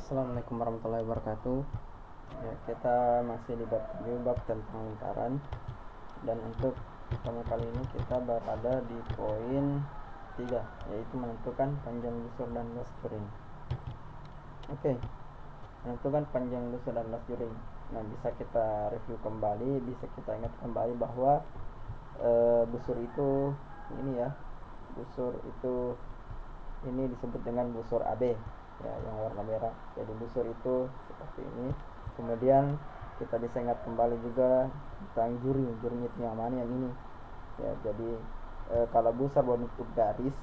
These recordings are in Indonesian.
Assalamualaikum warahmatullahi wabarakatuh. Ya, kita masih di bab tentang lingkaran, dan untuk pertama kali ini kita berada di poin 3, yaitu menentukan panjang busur dan luas juring. Oke, menentukan panjang busur dan luas juring. Nah, bisa kita review kembali, bisa kita ingat kembali bahwa busur itu ini ya, busur itu ini disebut dengan busur AB ya, yang warna merah. Jadi busur itu seperti ini. Kemudian kita bisa ingat kembali juga tentang juring itu yang mana, yang ini ya. Jadi kalau busur berbentuk garis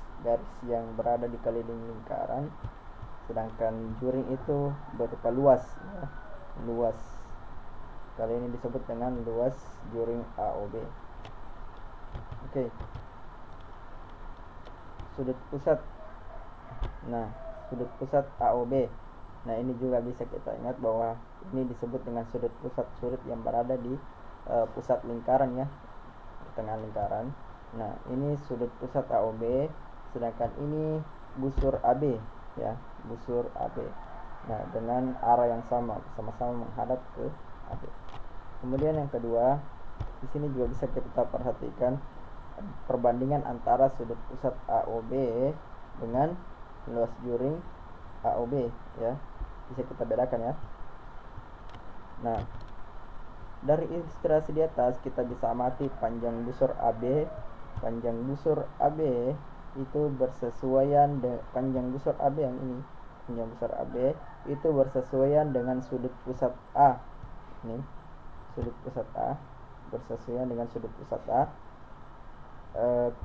yang berada di keliling lingkaran, sedangkan juring itu berupa luas ya, luas. Kali ini disebut dengan luas juring AOB. Oke. Sudut pusat. Nah, sudut pusat AOB. Nah, ini juga bisa kita ingat bahwa ini disebut dengan sudut pusat, sudut yang berada di pusat lingkaran ya, di tengah lingkaran. Nah, ini sudut pusat AOB, sedangkan ini busur AB ya, busur AB. Nah, dengan arah yang sama-sama menghadap ke AB. Kemudian yang kedua, di sini juga bisa kita perhatikan perbandingan antara sudut pusat AOB dengan luas juring AOB ya, bisa kita bedakan ya. Nah, dari ilustrasi di atas kita bisa amati panjang busur AB itu bersesuaian dengan panjang busur AB yang ini. Panjang busur AB itu bersesuaian dengan sudut pusat A. Ini sudut pusat A bersesuaian dengan sudut pusat A.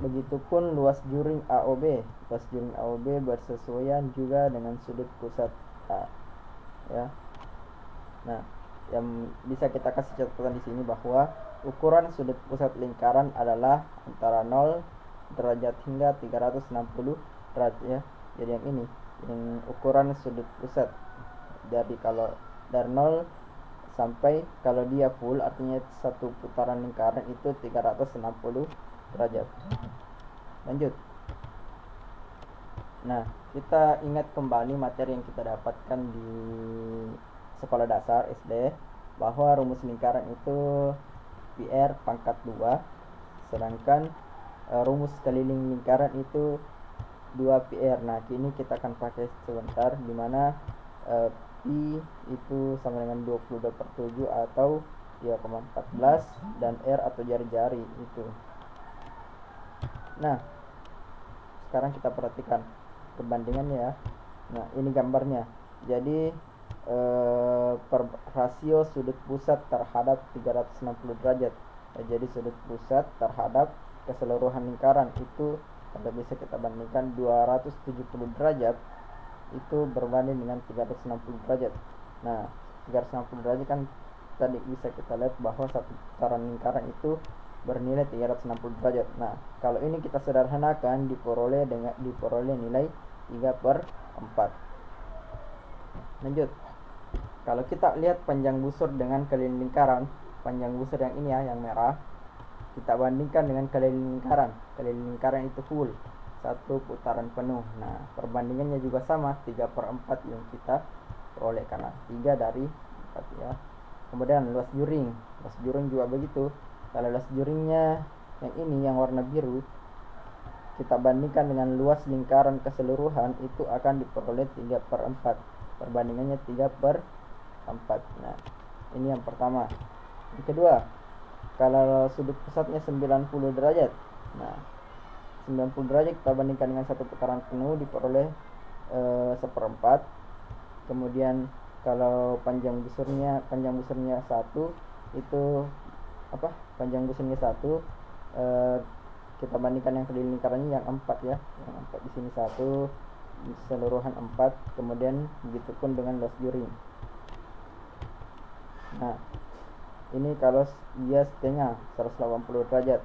Begitupun luas juring AOB bersesuaian juga dengan sudut pusat A ya. Nah, yang bisa kita kasih catatan di sini bahwa ukuran sudut pusat lingkaran adalah antara 0 derajat hingga 360 derajat ya. Jadi yang ini, yang ukuran sudut pusat. Jadi kalau dari 0 sampai, kalau dia full artinya satu putaran lingkaran itu 360 derajat. Lanjut. Nah, kita ingat kembali materi yang kita dapatkan di sekolah dasar SD, bahwa rumus lingkaran itu PR pangkat 2, sedangkan rumus keliling lingkaran itu 2 PR. Nah, kini kita akan pakai sebentar, dimana Pi itu sama dengan 22/7 atau 3,14, dan R atau jari-jari itu. Nah, sekarang kita perhatikan perbandingannya ya. Nah, ini gambarnya. Jadi rasio sudut pusat terhadap 360 derajat. Jadi sudut pusat terhadap keseluruhan lingkaran itu, kalau bisa kita bandingkan 270 derajat itu berbanding dengan 360 derajat. Nah, 360 derajat kan tadi bisa kita lihat bahwa satu putaran lingkaran itu bernilai 360 derajat. Nah, kalau ini kita sederhanakan diperoleh nilai 3/4. Lanjut. Kalau kita lihat panjang busur dengan keliling lingkaran, panjang busur yang ini ya, yang merah, kita bandingkan dengan keliling lingkaran. Keliling lingkaran itu full, satu putaran penuh. Nah, perbandingannya juga sama, 3/4 yang kita peroleh karena 3 dari 4 ya. Kemudian luas juring juga begitu. Kalau luas juringnya yang ini, yang warna biru, kita bandingkan dengan luas lingkaran keseluruhan, itu akan diperoleh 3/4. Perbandingannya 3/4. Nah, ini yang pertama. Yang kedua, kalau sudut pusatnya 90 derajat. Nah, 90 derajat kita bandingkan dengan satu putaran penuh, diperoleh 1/4. Kemudian kalau panjang busurnya 1 itu panjang busurnya 1, kita bandingkan yang keliling lingkarannya yang 4 ya. Yang 4 di sini 1, keseluruhan 4. Kemudian begitupun dengan luas juring. Nah, ini kalau dia setengah 180 derajat,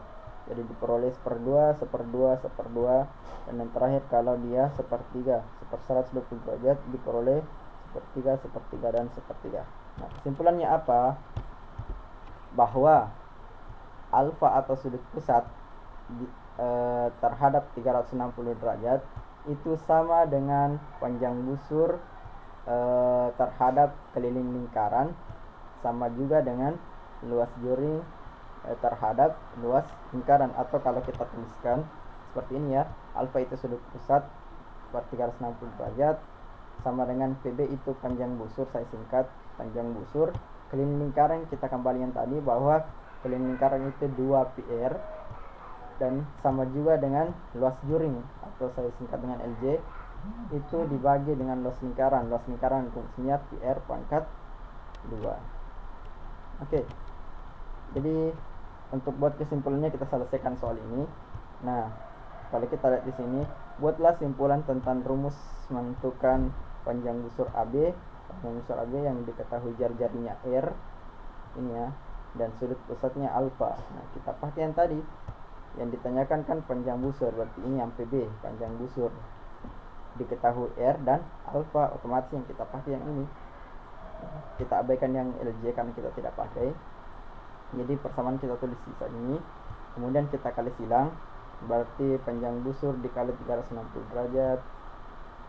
jadi diperoleh 1/2. Dan yang terakhir kalau dia sepertiga 120 derajat, diperoleh sepertiga dan sepertiga. Nah, kesimpulannya apa? Bahwa alfa atau sudut pusat terhadap 360 derajat itu sama dengan panjang busur terhadap keliling lingkaran sama juga dengan luas juring terhadap luas lingkaran, atau kalau kita tuliskan seperti ini ya, alfa itu sudut pusat per 360 derajat sama dengan PB itu panjang busur, saya singkat panjang busur. Keliling lingkaran kita kembali yang tadi bahwa keliling lingkaran itu 2 PR dan sama juga dengan luas juring atau saya singkat dengan LJ itu dibagi dengan luas lingkaran. Luas lingkaran fungsinya PR pangkat 2. Oke. Jadi untuk buat kesimpulannya kita selesaikan soal ini. Nah, kalau kita lihat di sini, buatlah simpulan tentang rumus menentukan panjang busur AB. Panjang busur AB yang diketahui jari-jarinya R ini ya, dan sudut pusatnya alfa. Nah, kita pakai yang tadi. Yang ditanyakan kan panjang busur, berarti ini yang PB, panjang busur. Diketahui R dan alfa, otomatis yang kita pakai yang ini. Kita abaikan yang LJ karena kita tidak pakai. Jadi persamaan kita tulis sisa ini, kemudian kita kali silang, berarti panjang busur dikali 360 derajat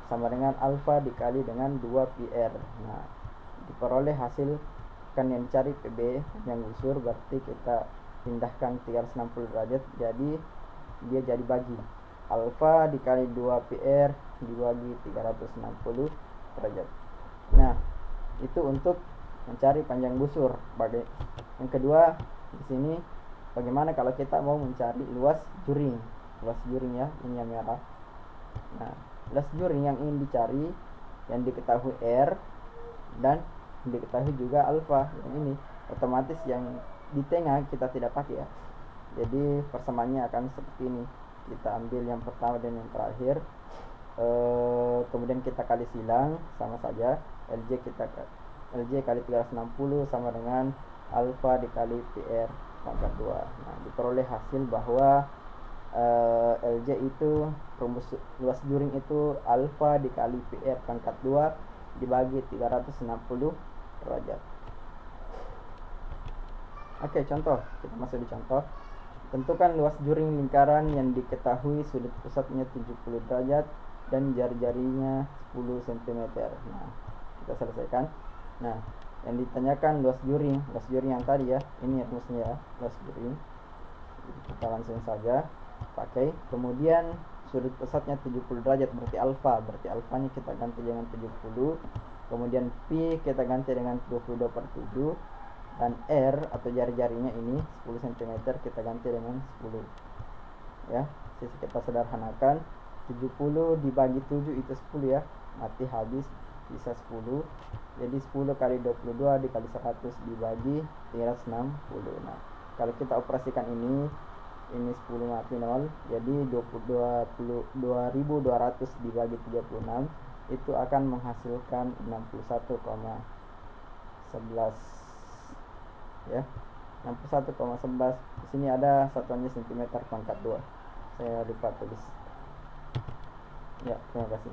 sama dengan alfa dikali dengan 2πr. Nah, diperoleh hasil kan yang dicari PB panjang busur, berarti kita pindahkan 360 derajat, jadi dia jadi bagi alfa dikali 2πr dibagi 360 derajat. Nah, itu untuk mencari panjang busur. Yang kedua di sini, bagaimana kalau kita mau mencari luas juring? Luas juring ya, ini yang merah. Nah, luas juring yang ingin dicari yang diketahui R dan diketahui juga alfa, yang ini otomatis yang di tengah kita tidak pakai ya. Jadi persamaannya akan seperti ini. Kita ambil yang pertama dan yang terakhir. Kemudian kita kali silang, sama saja. LJ kali 360 sama dengan alfa dikali PR pangkat 2. Nah, diperoleh hasil bahwa LJ itu rumus luas juring itu alfa dikali PR pangkat 2 dibagi 360 derajat. Oke, contoh. Kita masuk di contoh. Tentukan luas juring lingkaran yang diketahui sudut pusatnya 70 derajat dan jari-jarinya 10 cm. Nah, kita selesaikan. Nah, yang ditanyakan luas juring yang tadi ya, ini rumusnya ya, luas juring. Kita langsung saja pakai. Kemudian sudut pusatnya 70 derajat, berarti alfanya kita ganti dengan 70. Kemudian pi kita ganti dengan 22/7, dan R atau jari-jarinya ini 10 cm kita ganti dengan 10 ya. Kita sederhanakan, 70 dibagi 7 itu 10 ya, mati habis, sisa 10. Jadi 10 kali 22 dikali 100 dibagi 360. Nah, kalau kita operasikan ini 10 mati 0, jadi 2200 dibagi 36 itu akan menghasilkan 61,11 ya, 61,11. Di sini ada satuannya cm pangkat 2, saya lupa tulis ya. Terima kasih.